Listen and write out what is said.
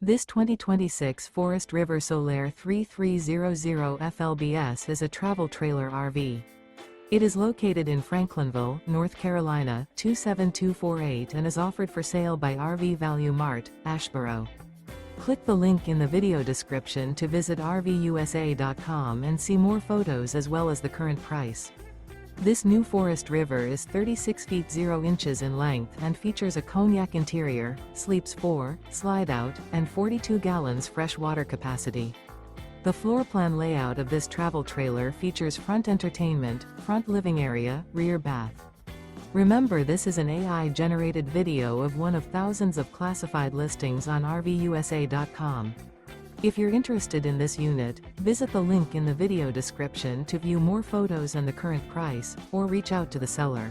This 2026 Forest River Solaire 3300 FLBS is a travel trailer RV. It is located in Franklinville, North Carolina, 27248 and is offered for sale by RV Value Mart, Asheboro. Click the link in the video description to visit RVUSA.com and see more photos as well as the current price. This new Forest River is 36 feet 0 inches in length and features a Cognac interior, sleeps 4, slide-out, and 42 gallons fresh water capacity. The floor plan layout of this travel trailer features front entertainment, front living area, rear bath. Remember, this is an AI-generated video of one of thousands of classified listings on RVUSA.com. If you're interested in this unit, visit the link in the video description to view more photos and the current price, or reach out to the seller.